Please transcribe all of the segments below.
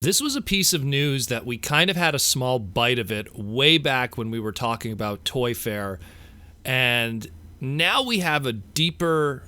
This was a piece of news that we kind of had a small bite of it way back when we were talking about Toy Fair, and now we have a deeper,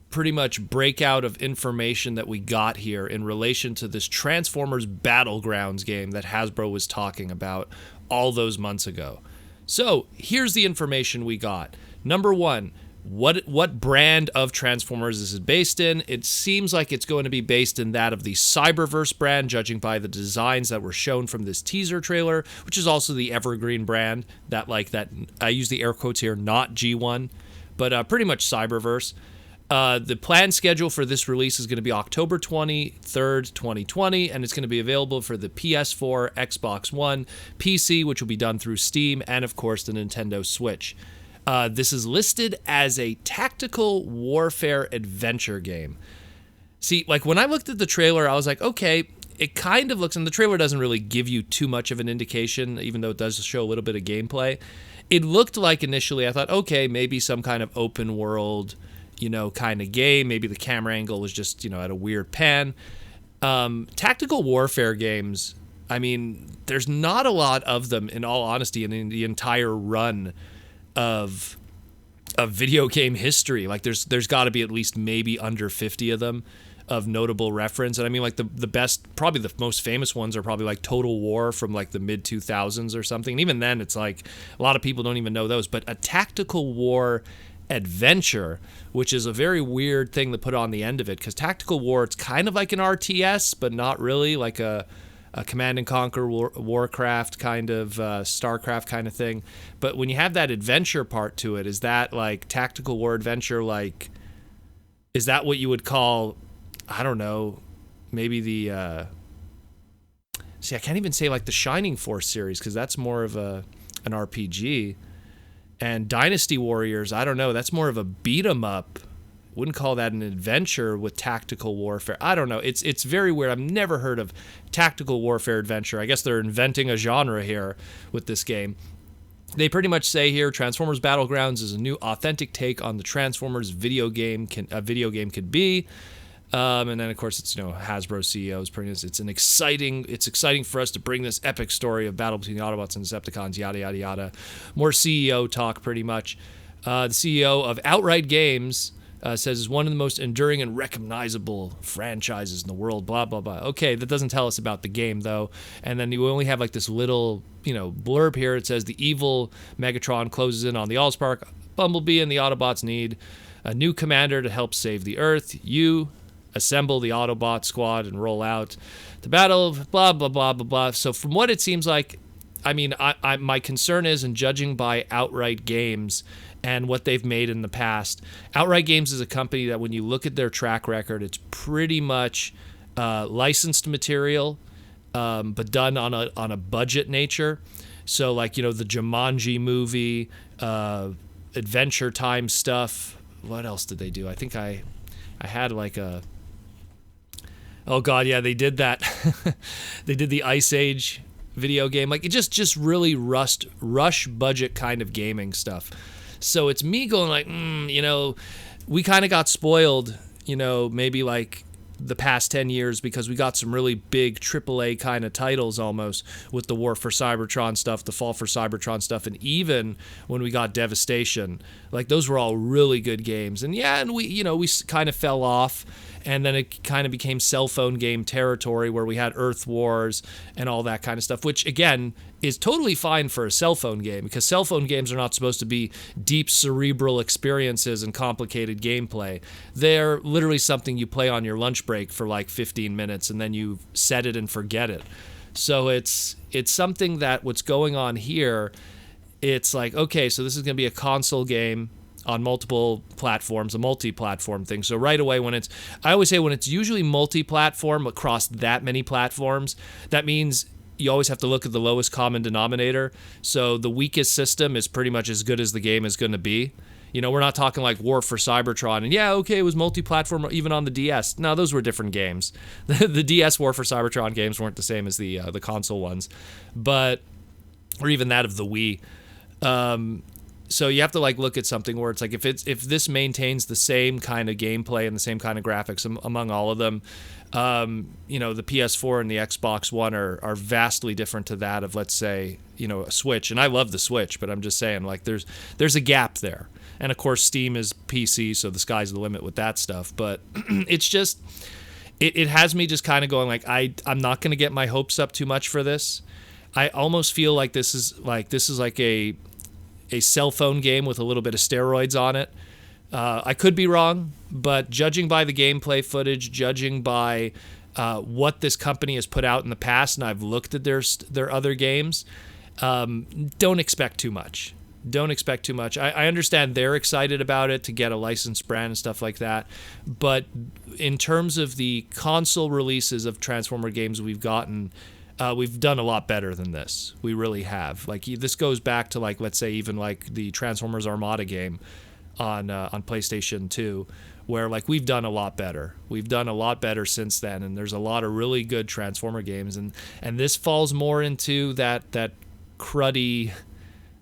pretty much breakout of information that we got here in relation to this Transformers Battlegrounds game that Hasbro was talking about all those months ago. So here's the information we got. Number one, what brand of Transformers is it based in? It seems like it's going to be based in that of the Cyberverse brand, judging by the designs that were shown from this teaser trailer, which is also the Evergreen brand, that I use the air quotes here, not G1, but pretty much Cyberverse. The planned schedule for this release is going to be October 23rd, 2020, and it's going to be available for the PS4, Xbox One, PC, which will be done through Steam, and of course the Nintendo Switch. This is listed as a tactical warfare adventure game. See, like when I looked at the trailer, I was like, okay, it kind of looks, and the trailer doesn't really give you too much of an indication, even though it does show a little bit of gameplay. It looked like initially, I thought, okay, maybe some kind of open world, kind of game. Maybe the camera angle was just, at a weird pan. Tactical warfare games, I mean, there's not a lot of them, in all honesty, in the entire run of video game history. Like there's got to be at least maybe under 50 of them of notable reference. And I mean, like the best, probably the most famous ones are probably like Total War from like the mid 2000s or something. And even then it's like a lot of people don't even know those. But a tactical war adventure, which is a very weird thing to put on the end of it, because tactical war, it's kind of like an RTS, but not really, like a Command and Conquer, Warcraft kind of, StarCraft kind of thing. But when you have that adventure part to it, is that like tactical war adventure, like, is that what you would call, I don't know, maybe the, I can't even say like the Shining Force series, because that's more of an RPG. And Dynasty Warriors, I don't know, that's more of a beat 'em up. Wouldn't call that an adventure with tactical warfare. I don't know. It's very weird. I've never heard of tactical warfare adventure. I guess they're inventing a genre here with this game. They pretty much say here, Transformers Battlegrounds is a new authentic take on the Transformers video game could be. And then of course it's Hasbro CEOs pretty much, it's exciting for us to bring this epic story of battle between the Autobots and Decepticons, yada yada yada. More CEO talk pretty much. The CEO of Outright Games says it's one of the most enduring and recognizable franchises in the world, blah, blah, blah. Okay, that doesn't tell us about the game, though. And then you only have like this little, blurb here. It says the evil Megatron closes in on the Allspark. Bumblebee and the Autobots need a new commander to help save the Earth. You assemble the Autobot squad and roll out to battle, blah, blah, blah, blah, blah. So from what it seems like, I mean, my concern is, in judging by Outright Games and what they've made in the past, Outright Games is a company that when you look at their track record, it's pretty much licensed material, but done on a budget nature. So like, the Jumanji movie, Adventure Time stuff. What else did they do? I think I had like a... Oh God, yeah, they did that. They did the Ice Age video game. Like, it just really rush budget kind of gaming stuff. So it's me going like, we kind of got spoiled, maybe like the past 10 years, because we got some really big AAA kind of titles almost with the War for Cybertron stuff, the Fall for Cybertron stuff, and even when we got Devastation, like those were all really good games. And yeah, and we kind of fell off. And then it kind of became cell phone game territory where we had Earth Wars and all that kind of stuff, which, again, is totally fine for a cell phone game, because cell phone games are not supposed to be deep cerebral experiences and complicated gameplay. They're literally something you play on your lunch break for like 15 minutes and then you set it and forget it. So it's something that what's going on here, it's like, okay, so this is going to be a console game on multiple platforms, a multi-platform thing. So right away, I always say when it's usually multi-platform across that many platforms, that means you always have to look at the lowest common denominator. So the weakest system is pretty much as good as the game is going to be. We're not talking like War for Cybertron, and yeah, okay, it was multi-platform even on the DS. No, those were different games. The DS War for Cybertron games weren't the same as the console ones, or even that of the Wii. So you have to like look at something where it's like if this maintains the same kind of gameplay and the same kind of graphics among all of them, the PS4 and the Xbox One are vastly different to that of, let's say, a Switch. And I love the Switch, but I'm just saying, like, there's a gap there. And of course, Steam is PC, so the sky's the limit with that stuff. But it's just, it has me just kind of going like, I'm not going to get my hopes up too much for this. I almost feel like this is like a cell phone game with a little bit of steroids on it. I could be wrong, but judging by the gameplay footage, judging by what this company has put out in the past, and I've looked at their other games, don't expect too much. Don't expect too much. I understand they're excited about it to get a licensed brand and stuff like that, but in terms of the console releases of Transformer games we've gotten, we've done a lot better than this. We really have. Like, this goes back to, like, let's say even like the Transformers Armada game on PlayStation 2, where like we've done a lot better. We've done a lot better since then, and there's a lot of really good Transformer games, and this falls more into that cruddy,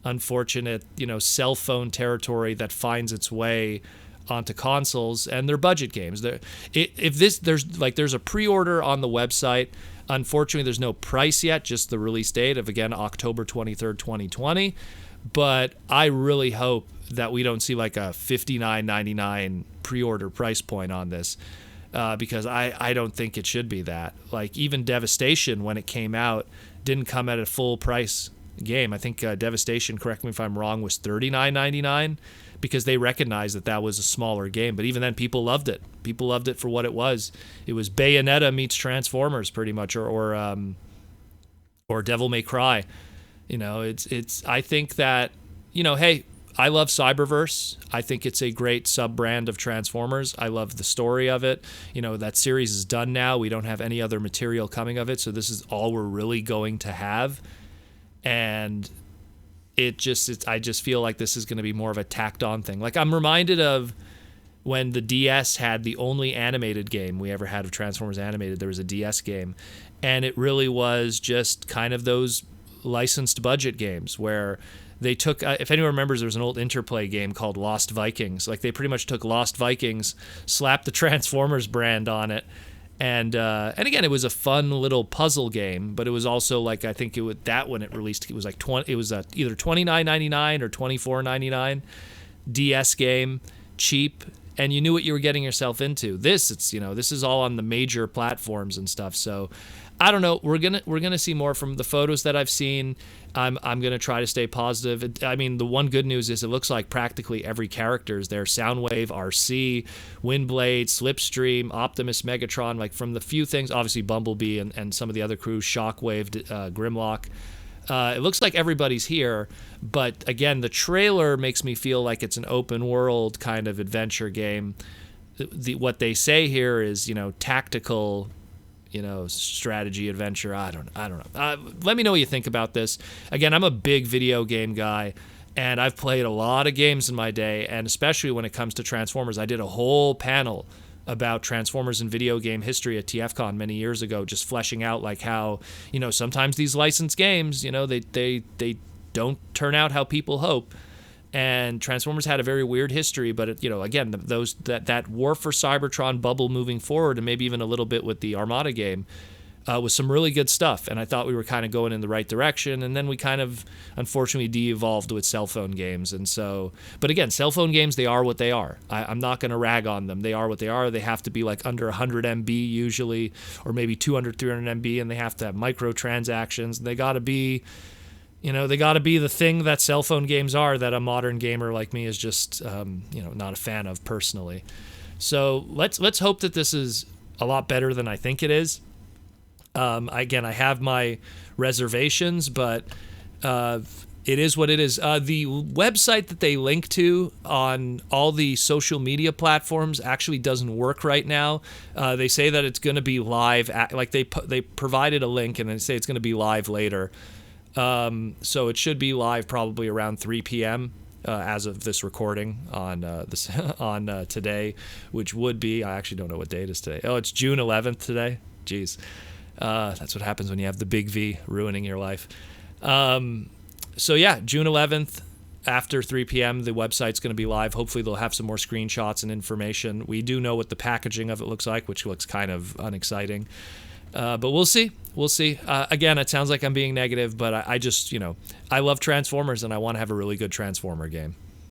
unfortunate, cell phone territory that finds its way onto consoles, and they're budget games. There's a pre-order on the website. Unfortunately, there's no price yet, just the release date of, again, October 23rd, 2020. But I really hope that we don't see like a $59.99 pre-order price point on this, because I don't think it should be that. Like, even Devastation, when it came out, didn't come at a full price game. I think Devastation, correct me if I'm wrong, was $39.99, because they recognized that was a smaller game. But even then, people loved it. People loved it for what it was. It was Bayonetta meets Transformers, pretty much, or Devil May Cry. It's. I think that, hey, I love Cyberverse. I think it's a great sub-brand of Transformers. I love the story of it. That series is done now. We don't have any other material coming of it, so this is all we're really going to have. And I just feel like this is going to be more of a tacked on thing. Like, I'm reminded of when the DS had the only animated game we ever had of Transformers animated. There was a DS game, and it really was just kind of those licensed budget games where they took, if anyone remembers, there was an old Interplay game called Lost Vikings. Like, they pretty much took Lost Vikings, slapped the Transformers brand on it, and again, it was a fun little puzzle game, but it was also like, I think when it released, it was like either $29.99 or $24.99 DS game, cheap, and you knew what you were getting yourself into. This is all on the major platforms and stuff. So I don't know. We're gonna see more from the photos that I've seen. I'm gonna try to stay positive. I mean, the one good news is it looks like practically every character is there. Soundwave, RC, Windblade, Slipstream, Optimus, Megatron. Like, from the few things, obviously Bumblebee and some of the other crews, Shockwave, Grimlock. It looks like everybody's here, but again, the trailer makes me feel like it's an open world kind of adventure game. What they say here is, tactical, strategy adventure. I don't know. Let me know what you think about this. Again, I'm a big video game guy, and I've played a lot of games in my day, and especially when it comes to Transformers. I did a whole panel about Transformers and video game history at TFCon many years ago, just fleshing out like how, sometimes these licensed games, they don't turn out how people hope. And Transformers had a very weird history, but again, that war for Cybertron bubble moving forward, and maybe even a little bit with the Armada game, was some really good stuff. And I thought we were kind of going in the right direction, and then we kind of unfortunately de-evolved with cell phone games. And so, but again, cell phone games, they are what they are. I'm not going to rag on them. They are what they are. They have to be like under 100 MB usually, or maybe 200, 300 MB, and they have to have microtransactions. They got to be, they got to be the thing that cell phone games are, that a modern gamer like me is just, not a fan of personally. So let's hope that this is a lot better than I think it is. Again, I have my reservations, but it is what it is. The website that they link to on all the social media platforms actually doesn't work right now. They say that it's going to be live. They provided a link, and they say it's going to be live later. So it should be live probably around 3 p.m. As of this recording on today, which would be, I actually don't know what date it is today. Oh, it's June 11th today. Jeez. That's what happens when you have the big V ruining your life. So yeah, June 11th, after 3 p.m., the website's going to be live. Hopefully, they'll have some more screenshots and information. We do know what the packaging of it looks like, which looks kind of unexciting. But we'll see. We'll see. Again, it sounds like I'm being negative, but I just, I love Transformers, and I want to have a really good Transformer game.